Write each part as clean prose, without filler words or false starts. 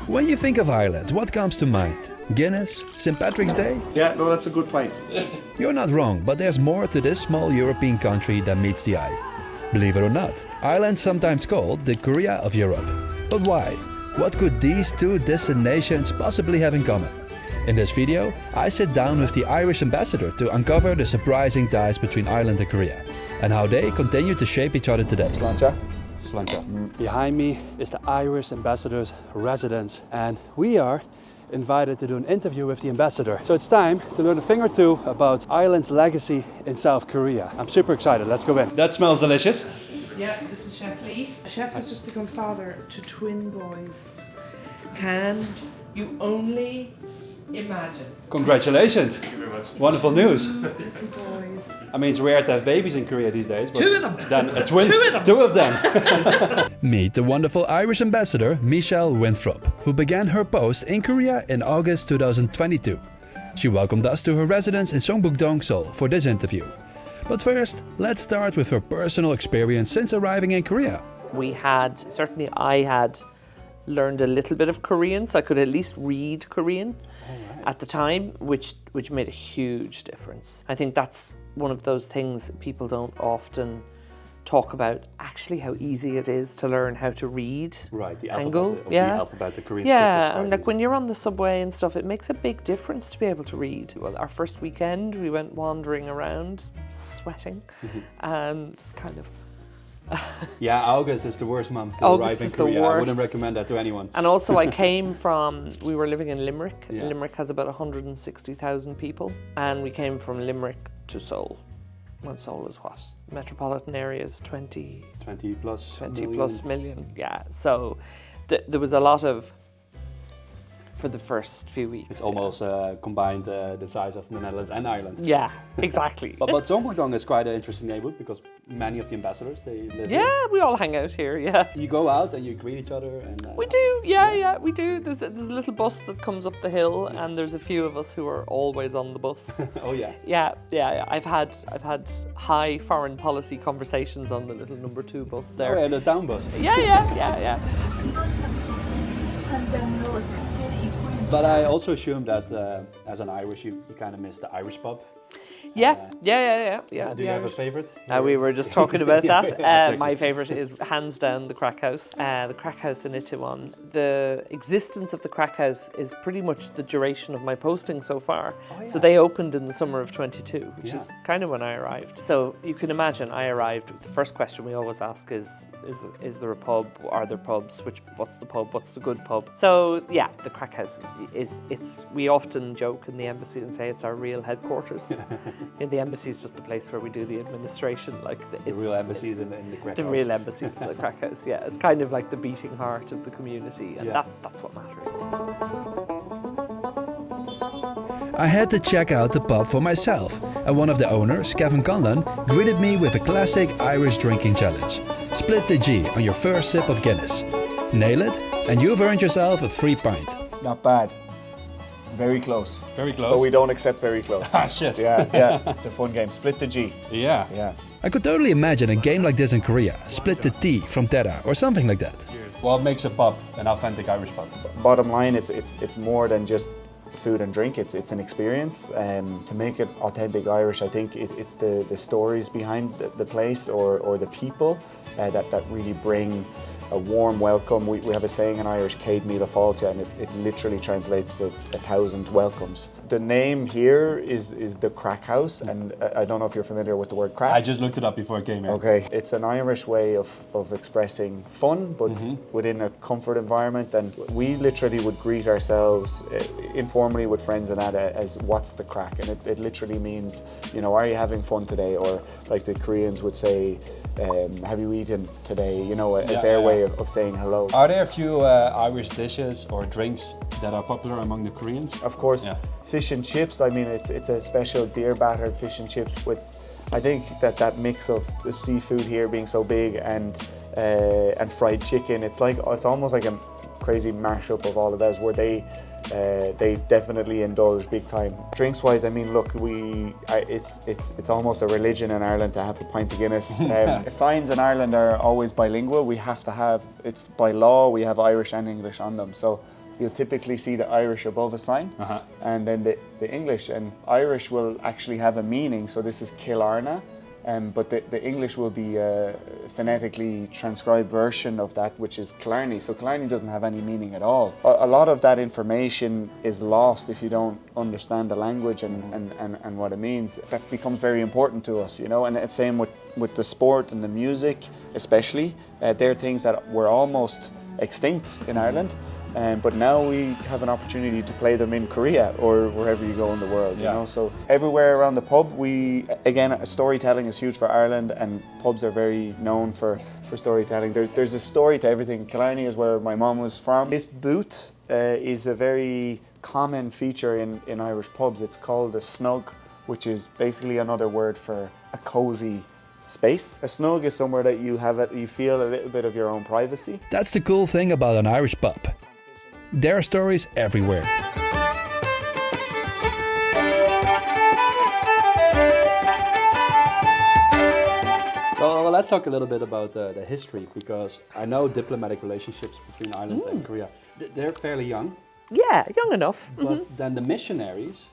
When you think of Ireland, what comes to mind? Guinness? St. Patrick's Day? Yeah, no, that's a good point. You're not wrong, but there's more to this small European country than meets the eye. Believe it or not, Ireland's sometimes called the Korea of Europe. But why? What could these two distant nations possibly have in common? In this video, I sit down with the Irish Ambassador to uncover the surprising ties between Ireland and Korea, and how they continue to shape each other today. Sláinte. Behind me is the Irish Ambassador's residence, and we are invited to do an interview with the ambassador. So it's time to learn a thing or two about Ireland's legacy in South Korea. I'm super excited. Let's go in. That smells delicious. Yeah, this is Chef Lee. Chef has just become father to twin boys. Can you only imagine? Congratulations. Thank you very much. Wonderful news. Little boys. I mean, it's rare to have babies in Korea these days. But Two of them. Then a twin. Two of them. Two of them. Meet the wonderful Irish Ambassador Michelle Winthrop, who began her post in Korea in August 2022. She welcomed us to her residence in Songbukdong, Seoul for this interview. But first, let's start with her personal experience since arriving in Korea. I had learned a little bit of Korean, so I could at least read Korean at the time, which made a huge difference. I think that's one of those things that people don't often talk about, actually how easy it is to learn how to read. Right, the alphabet, the Korean script is Yeah, quite and like easy. when you're on the subway and stuff, it makes a big difference to be able to read. Well, our first weekend, we went wandering around, sweating, and kind of. Yeah, August is the worst month to August arrive in is the Korea. I wouldn't worst. recommend that to anyone. And also we were living in Limerick. Yeah. Limerick has about 160,000 people. And we came from Limerick to Seoul. When Seoul was what? Metropolitan areas, 20 20 plus million. Yeah, so there was a lot of, for the first few weeks. It's almost combined the size of the Netherlands and Ireland. Yeah, exactly. But Songbukdong is quite an interesting neighborhood because many of the ambassadors, they live Yeah, here. we all hang out here, yeah. You go out and you greet each other and... We do, yeah, we do. There's a little bus that comes up the hill, and there's a few of us who are always on the bus. Oh yeah. Yeah. I've had high foreign policy conversations on the little number 2 bus there. Oh yeah, the town bus. Yeah. But I also assume that as an Irish, you kind of miss the Irish pub. Yeah. Do you have a favorite? We were just talking about that. Exactly. My favourite is hands down the Craic House. The Craic House in Itaewon. The existence of the Craic House is pretty much the duration of my posting so far. Oh, yeah. So they opened in the summer of 22, which Yeah. is kind of when I arrived. So you can imagine I arrived. The first question we always ask is there a pub? Are there pubs? What's the pub? What's the good pub? So yeah, the Craic House we often joke in the embassy and say it's our real headquarters. The embassy is just the place where we do the administration. The real embassy is in the Craic House. The real embassy is in the Craic House, yeah. It's kind of like the beating heart of the community, and that's what matters. I had to check out the pub for myself, and one of the owners, Kevin Conlon, greeted me with a classic Irish drinking challenge. Split the G on your first sip of Guinness. Nail it, and you've earned yourself a free pint. Not bad. Very close. Very close. But we don't accept very close. Ah, shit. Yeah. It's a fun game. Split the G. Yeah. Yeah. I could totally imagine a game like this in Korea. Split the T from Terra or something like that. What makes a pub an authentic Irish pub? Bottom line, it's more than just food and drink. It's an experience. To make it authentic Irish, I think it's the stories behind the place or the people that really bring a warm welcome. We have a saying in Irish, Céad Míle Fáilte, and it literally translates to 1,000 welcomes. The name here is the Craic House, and I don't know if you're familiar with the word crack. I just looked it up before I came here. Okay, it's an Irish way of expressing fun, but within a comfort environment. And we literally would greet ourselves informally with friends and that as what's the crack, and it literally means, are you having fun today? Or like the Koreans would say, have you eaten today? As their way of saying hello. Are there a few Irish dishes or drinks that are popular among the Koreans? Of course, Yeah. fish and chips. I mean, it's a special beer battered fish and chips with, I think that mix of the seafood here being so big and fried chicken. It's almost like a crazy mashup of all of those where they definitely indulge big time. Drinks wise, I mean, look, it's almost a religion in Ireland to have a pint of Guinness. Signs in Ireland are always bilingual. We have to have, it's by law, we have Irish and English on them. So you'll typically see the Irish above a sign, and then the English. And Irish will actually have a meaning, so this is Killarna, but the English will be a phonetically transcribed version of that, which is Killarney. So Killarney doesn't have any meaning at all. A lot of that information is lost if you don't understand the language and what it means. That becomes very important to us, you know, and it's same with the sport and the music especially. They're things that were almost extinct in Ireland. But now we have an opportunity to play them in Korea or wherever you go in the world, you know. So everywhere around the pub, storytelling is huge for Ireland, and pubs are very known for storytelling. There's a story to everything. Killarney is where my mom was from. This boot is a very common feature in Irish pubs. It's called a snug, which is basically another word for a cozy space. A snug is somewhere that you feel a little bit of your own privacy. That's the cool thing about an Irish pub. There are stories everywhere. Well, let's talk a little bit about the history, because I know diplomatic relationships between Ireland and Korea. They're fairly young. Yeah, young enough. But then the missionaries,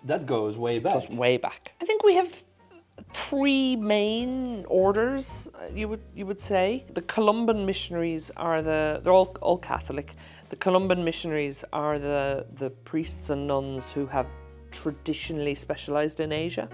that goes way back. Goes way back. I think we have 3 main orders, you would say. The Columban missionaries are they're all Catholic. The Columban missionaries are the priests and nuns who have traditionally specialized in Asia.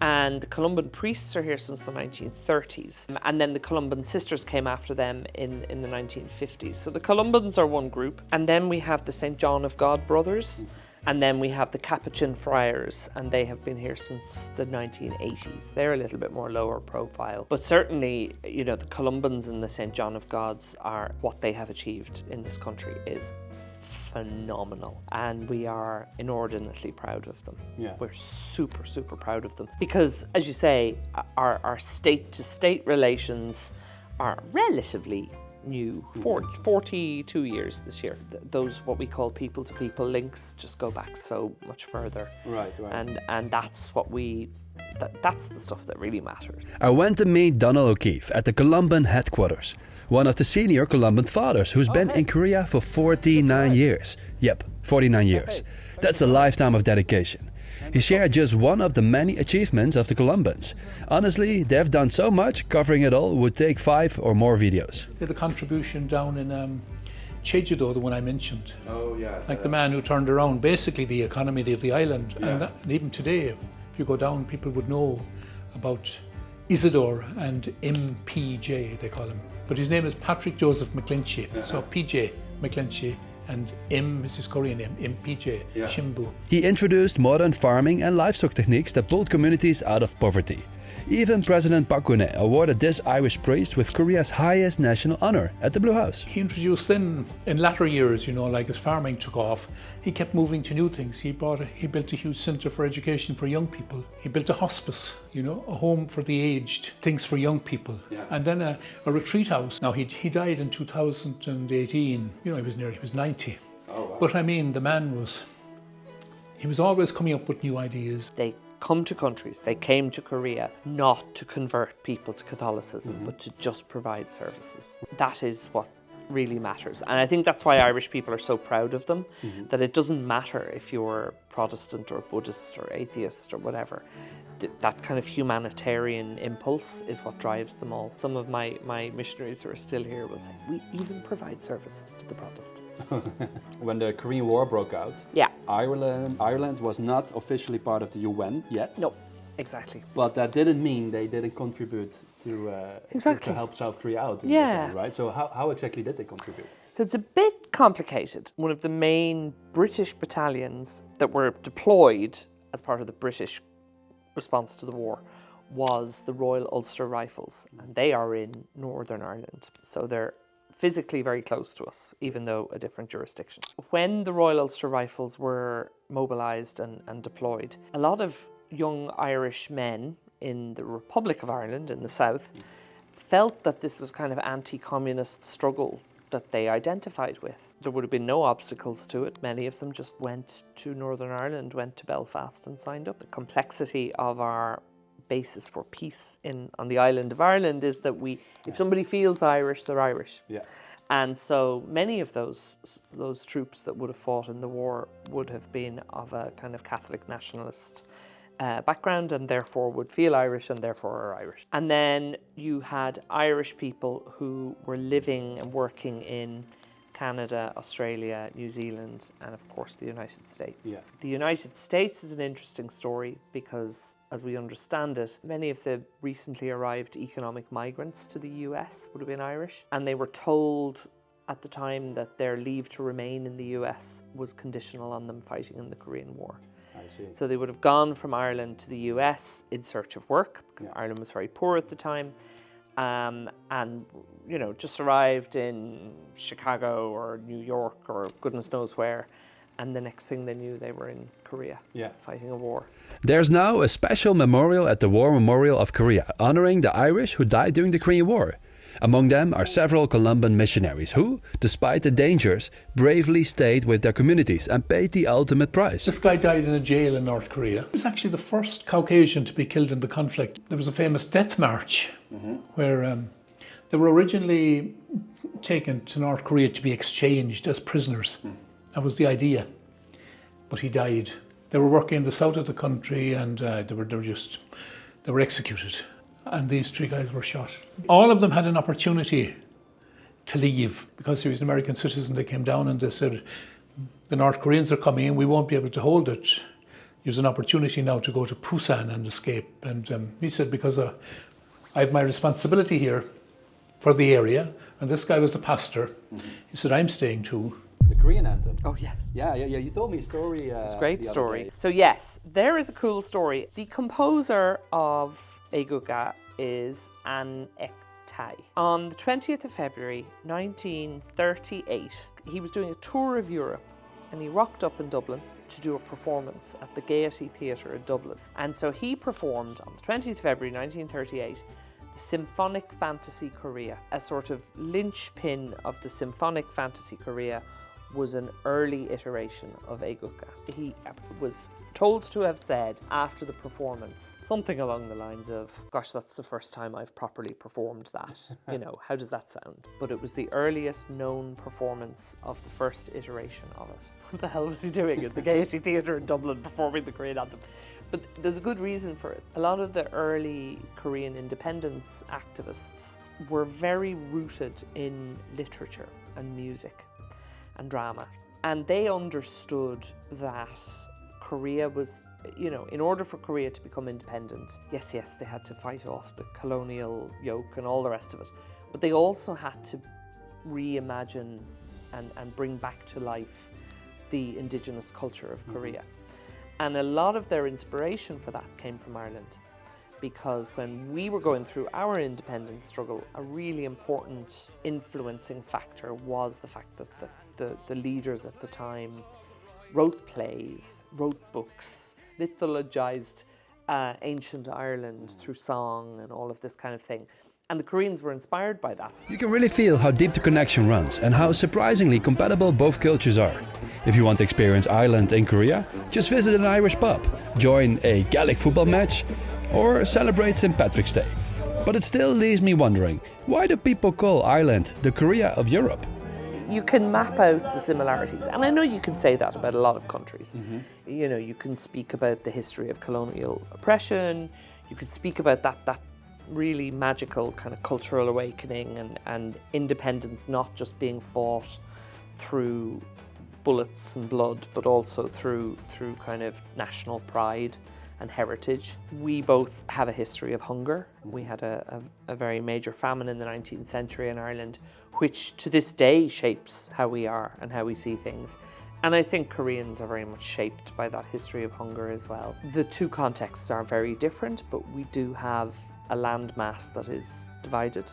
And the Columban priests are here since the 1930s. And then the Columban sisters came after them in the 1950s. So the Columbans are one group. And then we have the St. John of God brothers. And then we have the Capuchin friars, and they have been here since the 1980s. They're a little bit more lower profile. But certainly, you know, the Columbans and the St. John of Gods are what they have achieved in this country is phenomenal. And we are inordinately proud of them. Yeah. We're super, super proud of them. Because, as you say, our state-to-state relations are relatively new, 42 years this year. Those what we call people-to-people links just go back so much further. Right. And that's what that's the stuff that really matters. I went to meet Donald O'Keefe at the Columban headquarters, one of the senior Columban fathers who's been in Korea for 49 years. Yep, 49 years. That's a lifetime of dedication. He shared just one of the many achievements of the Columbans. Honestly, they've done so much, covering it all would take 5 or more videos. They had a contribution down in Chejudo, the one I mentioned. Oh yeah. Like the man who turned around basically the economy of the island. Yeah. And even today, if you go down, people would know about Isidore and MPJ, they call him. But his name is Patrick Joseph McClinchy. So PJ McClinchy. And M is his Korean name, MPJ, Shimbu. He introduced modern farming and livestock techniques that pulled communities out of poverty. Even President Park Geun-hye awarded this Irish priest with Korea's highest national honor at the Blue House. He introduced then, in latter years, you know, like as farming took off, he kept moving to new things. He built a huge centre for education for young people. He built a hospice, you know, a home for the aged, things for young people. Yeah. And then a retreat house. Now he died in 2018. You know, he was 90. Oh, wow. But I mean, the man he was always coming up with new ideas. They come to countries, they came to Korea not to convert people to Catholicism, but to just provide services. That is what really matters. And I think that's why Irish people are so proud of them, that it doesn't matter if you're Protestant or Buddhist or atheist or whatever. That kind of humanitarian impulse is what drives them all. Some of my missionaries who are still here will say, we even provide services to the Protestants. When the Korean War broke out, Ireland was not officially part of the UN yet. No, exactly. But that didn't mean they didn't contribute to help South Korea out. Time, right? So how exactly did they contribute? So it's a bit complicated. One of the main British battalions that were deployed as part of the British response to the war was the Royal Ulster Rifles, and they are in Northern Ireland. So they're physically very close to us, even though a different jurisdiction. When the Royal Ulster Rifles were mobilised and deployed, a lot of young Irish men in the Republic of Ireland in the south felt that this was kind of anti-communist struggle that they identified with. There would have been no obstacles to it. Many of them just went to Northern Ireland, went to Belfast and signed up. The complexity of our basis for peace on the island of Ireland is that if somebody feels Irish, they're Irish. Yeah. And so many of those troops that would have fought in the war would have been of a kind of Catholic nationalist background, and therefore would feel Irish and therefore are Irish. And then you had Irish people who were living and working in Canada, Australia, New Zealand, and of course the United States. Yeah. The United States is an interesting story because, as we understand it, many of the recently arrived economic migrants to the US would have been Irish, and they were told at the time that their leave to remain in the US was conditional on them fighting in the Korean War. I see. So they would have gone from Ireland to the US in search of work, because Yeah. Ireland was very poor at the time, and just arrived in Chicago or New York or goodness knows where, and the next thing they knew they were in Korea, Yeah. fighting a war. There's now a special memorial at the War Memorial of Korea honoring the Irish who died during the Korean War. Among them are several Columban missionaries who, despite the dangers, bravely stayed with their communities and paid the ultimate price. This guy died in a jail in North Korea. He was actually the first Caucasian to be killed in the conflict. There was a famous death march where they were originally taken to North Korea to be exchanged as prisoners. That was the idea. But he died. They were working in the south of the country, and they were executed. And these three guys were shot. All of them had an opportunity to leave because he was an American citizen. They came down and they said, the North Koreans are coming in, we won't be able to hold it. There's an opportunity now to go to Busan and escape. And he said, because I have my responsibility here for the area, and this guy was the pastor, he said, I'm staying too. The Korean anthem. Oh yes. Yeah. You told me a story. It's a great the other story. day. So yes, there is a cool story. The composer of iGoBart is An Ek Tai. On the 20th of February 1938, he was doing a tour of Europe and he rocked up in Dublin to do a performance at the Gaiety Theatre in Dublin. And so he performed on the 20th of February 1938 the Symphonic Fantasy Korea. A sort of linchpin of the Symphonic Fantasy Korea was an early iteration of iGoBart. He was told to have said after the performance something along the lines of, gosh, that's the first time I've properly performed that. How does that sound? But it was the earliest known performance of the first iteration of it. What the hell was he doing at the Gaiety Theatre in Dublin performing the Korean anthem? But there's a good reason for it. A lot of the early Korean independence activists were very rooted in literature and music and drama. And they understood that Korea was, in order for Korea to become independent, yes, they had to fight off the colonial yoke and all the rest of it, but they also had to reimagine and bring back to life the indigenous culture of Korea. And a lot of their inspiration for that came from Ireland, because when we were going through our independence struggle, a really important influencing factor was the fact that the leaders at the time wrote plays, wrote books, mythologized ancient Ireland through song and all of this kind of thing. And the Koreans were inspired by that. You can really feel how deep the connection runs and how surprisingly compatible both cultures are. If you want to experience Ireland in Korea, just visit an Irish pub, join a Gaelic football match, or celebrate St. Patrick's Day. But it still leaves me wondering, why do people call Ireland the Korea of Europe? You can map out the similarities, and I know you can say that about a lot of countries. You can speak about the history of colonial oppression, you can speak about that really magical kind of cultural awakening and independence not just being fought through bullets and blood, but also through kind of national pride and heritage. We both have a history of hunger. We had a very major famine in the 19th century in Ireland, which to this day shapes how we are and how we see things. And I think Koreans are very much shaped by that history of hunger as well. The two contexts are very different, but we do have a landmass that is divided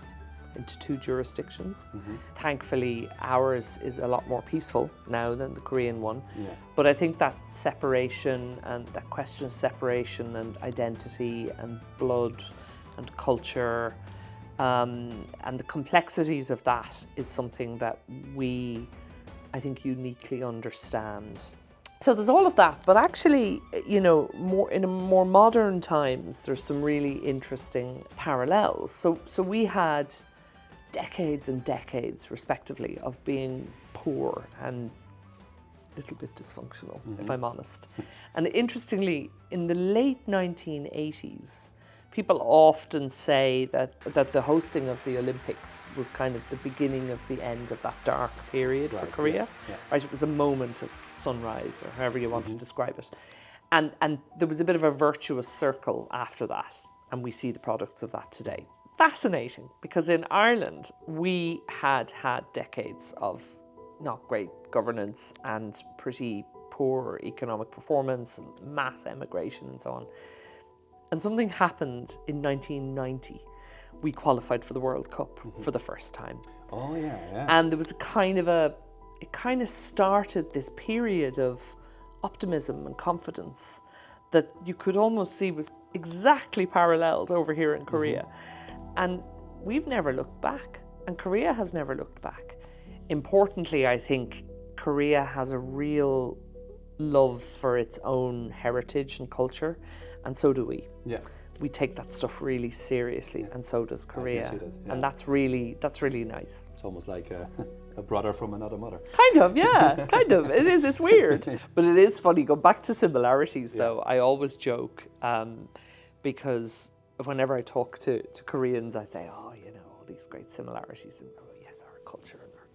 into two jurisdictions. Thankfully, ours is a lot more peaceful now than the Korean one. But I think that separation and that question of separation and identity and blood and culture and the complexities of that is something that we, I think, uniquely understand. So there's all of that, but actually, more in more modern times, there's some really interesting parallels. So we had decades and decades, respectively, of being poor and a little bit dysfunctional, if I'm honest. And interestingly, in the late 1980s, people often say that the hosting of the Olympics was kind of the beginning of the end of that dark period for Korea. Right? It was a moment of sunrise, or however you want to describe it. And there was a bit of a virtuous circle after that, and we see the products of that today. Fascinating, because in Ireland, we had decades of not great governance and pretty poor economic performance and mass emigration and so on. And something happened in 1990. We qualified for the World Cup for the first time. Oh yeah. And there was it kind of started this period of optimism and confidence that you could almost see was exactly paralleled over here in Korea. And we've never looked back, and Korea has never looked back. Importantly, I think Korea has a real love for its own heritage and culture, and so do we. Yeah. We take that stuff really seriously, and so does Korea. see that, yeah. And that's really nice. It's almost like a brother from another mother. Kind of, yeah, kind of. It is, it's weird. But it is funny. Go back to similarities, though. I always joke because whenever I talk to Koreans, I say, oh, you know, all these great similarities. And, oh, yes, our culture and our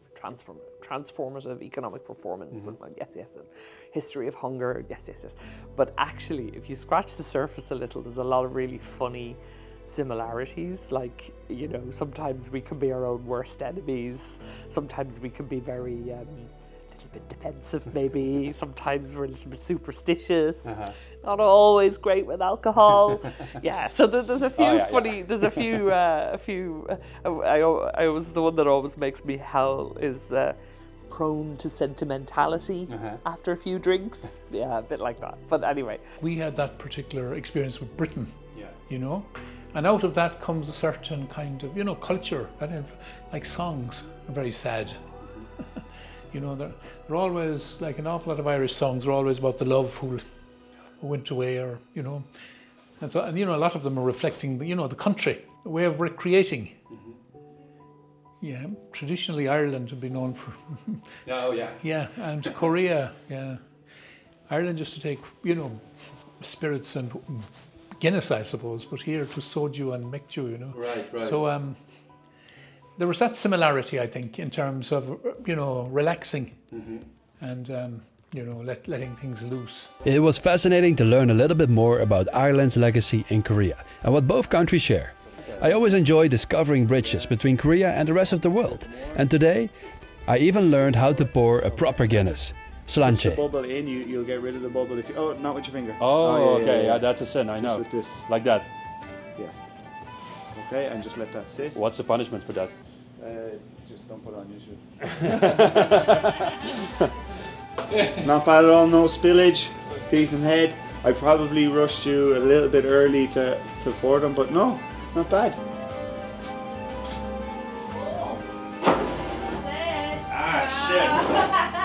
transformative economic performance. And yes, and history of hunger. Yes. But actually, if you scratch the surface a little, there's a lot of really funny similarities. Like, you know, sometimes we can be our own worst enemies. Sometimes we can be very little bit defensive, maybe. Sometimes we're a little bit superstitious. Not always great with alcohol. Yeah, so there's a few funny. There's a few. I always, the one that always makes me howl is prone to sentimentality after a few drinks. Yeah, a bit like that. But anyway, We had that particular experience with Britain, you know, and out of that comes a certain kind of, you know, culture. Like songs are very sad. You know, they're always, like an awful lot of Irish songs are always about the love who went away, or, you know, and you know, a lot of them are reflecting, you know, the country, the way of recreating. Yeah, traditionally Ireland had been known for. Yeah, and Korea, Ireland used to take, you know, spirits and Guinness, I suppose, but here it was soju and mekju, you know. Right. So there was that similarity, I think, in terms of, you know, relaxing and, you know, letting things loose. It was fascinating to learn a little bit more about Ireland's legacy in Korea and what both countries share. I always enjoy discovering bridges between Korea and the rest of the world. And today, I even learned how to pour a proper Guinness. Slanche. The bubble in, you'll get rid of the bubble if you... Oh, not with your finger. Yeah, that's a sin, I know. Just with this. Like that. Yeah. Okay, and just let that sit. What's the punishment for that? Just don't put it on YouTube. Not bad at all, no spillage, decent head. I probably rushed you a little bit early to pour them, but no, not bad. Ah, shit.